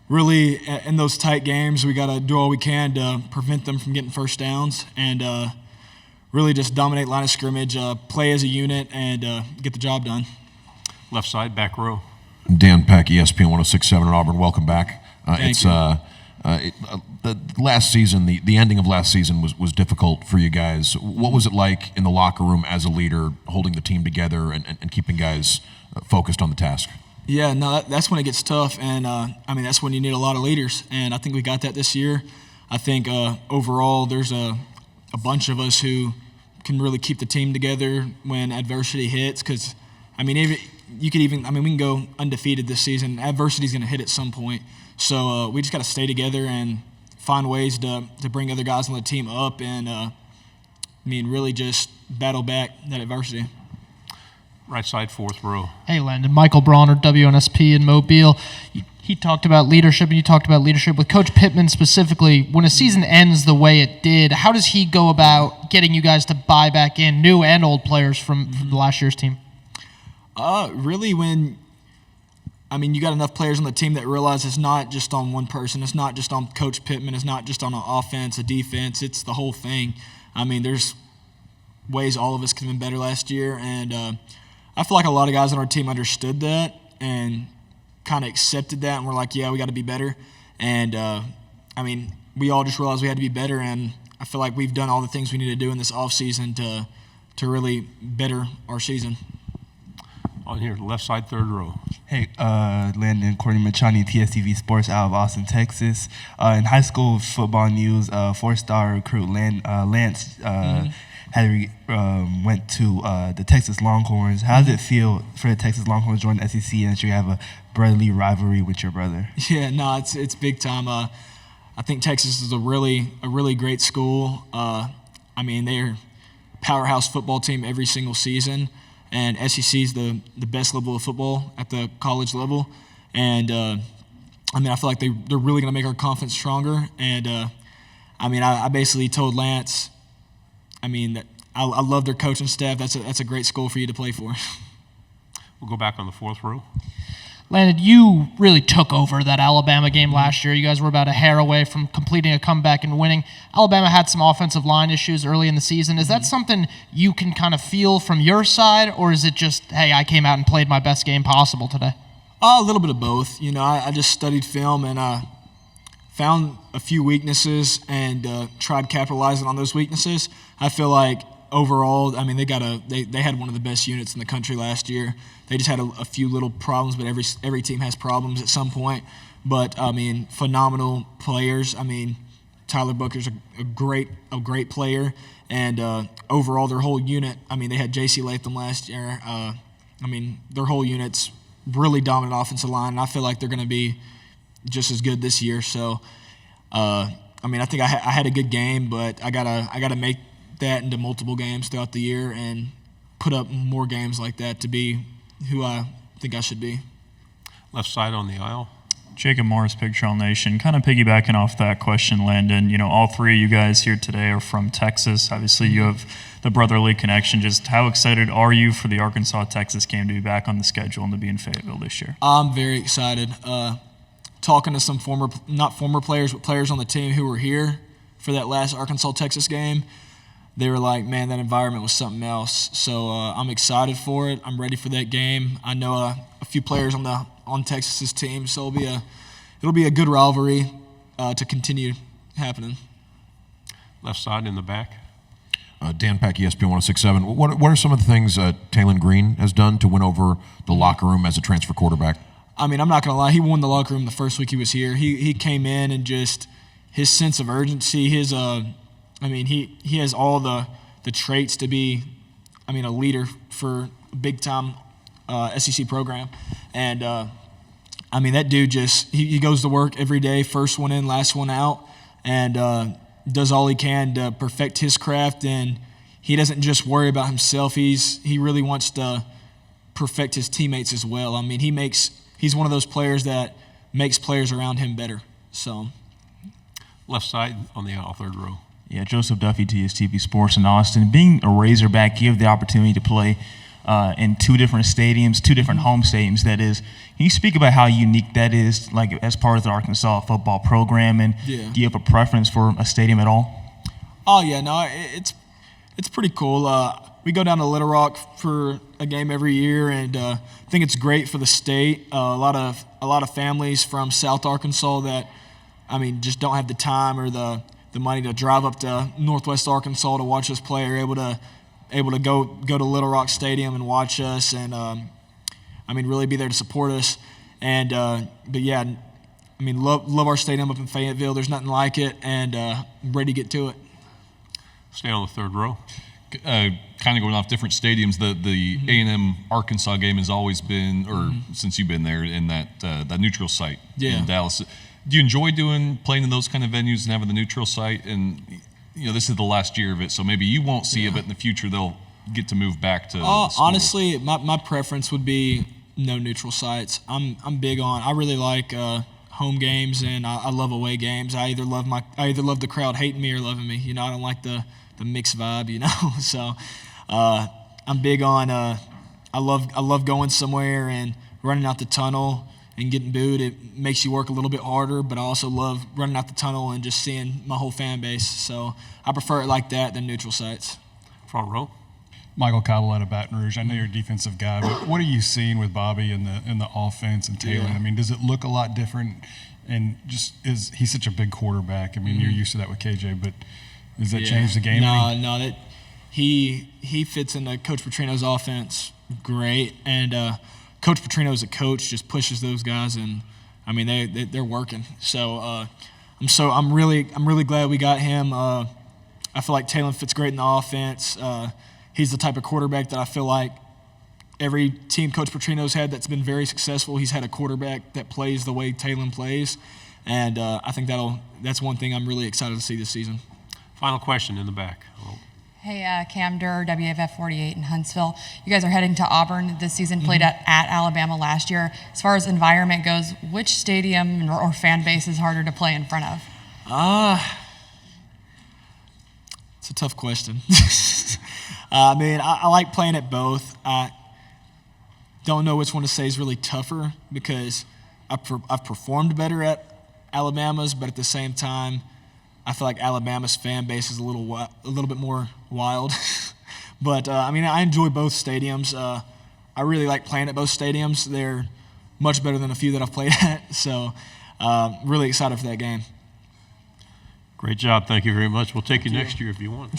really in those tight games, we got to do all we can to prevent them from getting first downs and really just dominate line of scrimmage, play as a unit, and get the job done. Left side, back row. Dan Peck, ESPN 106.7 in Auburn. Welcome back. Thank you. The last season, the ending of last season was difficult for you guys. What was it like in the locker room as a leader, holding the team together and keeping guys focused on the task? Yeah, no, that's when it gets tough, and that's when you need a lot of leaders, and I think we got that this year. I think overall there's a bunch of us who can really keep the team together when adversity hits, because we can go undefeated this season. Adversity's going to hit at some point, so we just got to stay together and find ways to bring other guys on the team up and really just battle back that adversity. Right side, fourth row. Hey, Landon. Michael Bronner, WNSP in Mobile. He talked about leadership, and you talked about leadership with Coach Pittman specifically. When a season ends the way it did, how does he go about getting you guys to buy back in new and old players from the last year's team? Really, when you got enough players on the team that realize it's not just on one person. It's not just on Coach Pittman. It's not just on an offense, a defense. It's the whole thing. There's ways all of us could have been better last year, and I feel like a lot of guys on our team understood that and kind of accepted that, and we're like, yeah, we got to be better. And, we all just realized we had to be better, and I feel like we've done all the things we need to do in this offseason to really better our season. On here, left side, third row. Hey, Landon, Courtney Machani, TSTV Sports out of Austin, Texas. In high school football news, four-star recruit Lance went to the Texas Longhorns. How does it feel for the Texas Longhorns join the SEC and that you have a brotherly rivalry with your brother? Yeah, no, it's big time. I think Texas is a really great school. They're powerhouse football team every single season, and SEC is the best level of football at the college level. And I feel like they're really going to make our conference stronger. And I basically told Lance, that I love their coaching staff. That's a great school for you to play for. We'll go back on the fourth row. Landon, you really took over that Alabama game last year. You guys were about a hair away from completing a comeback and winning. Alabama had some offensive line issues early in the season. Is that something you can kind of feel from your side, or is it just, hey, I came out and played my best game possible today? A little bit of both. I just studied film and found a few weaknesses and tried capitalizing on those weaknesses. I feel like overall, they had one of the best units in the country last year. They just had a few little problems, but every team has problems at some point. But phenomenal players. Tyler Booker's a great player, and overall their whole unit. They had J.C. Latham last year. Their whole unit's really dominant offensive line, and I feel like they're going to be just as good this year. So, I think I had a good game, but I gotta make that into multiple games throughout the year and put up more games like that to be who I think I should be. Left side on the aisle. Jacob Morris, Pig Trail Nation. Kind of piggybacking off that question, Landon, all three of you guys here today are from Texas. Obviously, you have the brotherly connection. Just how excited are you for the Arkansas-Texas game to be back on the schedule and to be in Fayetteville this year? I'm very excited. Talking to some not former players, but players on the team who were here for that last Arkansas-Texas game, they were like, man, that environment was something else. So I'm excited for it. I'm ready for that game. I know a few players on Texas's team, so it'll be a good rivalry to continue happening. Left side in the back. Dan Peck, ESPN 106.7. What are some of the things Taylon Green has done to win over the locker room as a transfer quarterback? I'm not going to lie. He won the locker room the first week he was here. He came in and just his sense of urgency, he has all the traits to be, a leader for a big-time SEC program. And, that dude just he goes to work every day, first one in, last one out, and does all he can to perfect his craft. And he doesn't just worry about himself. He really wants to perfect his teammates as well. He's one of those players that makes players around him better. So, left side on the aisle, third row. Yeah, Joseph Duffy, TSTV Sports in Austin. Being a Razorback, you have the opportunity to play in 2 different stadiums, 2 different home stadiums. That is, can you speak about how unique that is, like as part of the Arkansas football program? And Yeah. do you have a preference for a stadium at all? Oh yeah, no, it's pretty cool. We go down to Little Rock for a game every year, and I think it's great for the state. A lot of families from South Arkansas that, I mean, just don't have the time or the money to drive up to Northwest Arkansas to watch us play are able to go to Little Rock Stadium and watch us, and I mean, really be there to support us. And but yeah, I mean, love our stadium up in Fayetteville. There's nothing like it, and I'm ready to get to it. Stay on the third row. Kind of going off different stadiums, the A&M Arkansas game has always been, or since you've been there, in that neutral site in Dallas. Do you enjoy playing in those kind of venues and having the neutral site? And this is the last year of it, so maybe you won't see it, but in the future they'll get to move back to. Honestly, my preference would be no neutral sites. I'm big on. I really like home games, and I love away games. I either love the crowd hating me or loving me. I don't like the mixed vibe. So I'm big on. I love going somewhere and running out the tunnel and getting booed. It makes you work a little bit harder, but I also love running out the tunnel and just seeing my whole fan base. So I prefer it like that than neutral sites. Front row. Michael Cobble out of Baton Rouge. I know you're a defensive guy, but what are you seeing with Bobby in the offense and Taylor? Yeah. I mean, does it look a lot different? And just he's such a big quarterback. I mean, you're used to that with KJ, but does that change the game? No, that he fits into Coach Petrino's offense great, and Coach Petrino as a coach just pushes those guys, and I mean they're working. So I'm really glad we got him. I feel like Taylor fits great in the offense. He's the type of quarterback that I feel like every team Coach Petrino's had that's been very successful, he's had a quarterback that plays the way Taylor plays, and I think that's one thing I'm really excited to see this season. Final question in the back. Hey, Cam Durr, WFF 48 in Huntsville. You guys are heading to Auburn this season, played at Alabama last year. As far as environment goes, which stadium or fan base is harder to play in front of? It's a tough question. I mean, I like playing at both. I don't know which one to say is really tougher because I've performed better at Alabama's, but at the same time, I feel like Alabama's fan base is a little bit more wild. But, I mean, I enjoy both stadiums. I really like playing at both stadiums. They're much better than a few that I've played at. So, really excited for that game. Great job. Thank you very much. We'll take you next year if you want.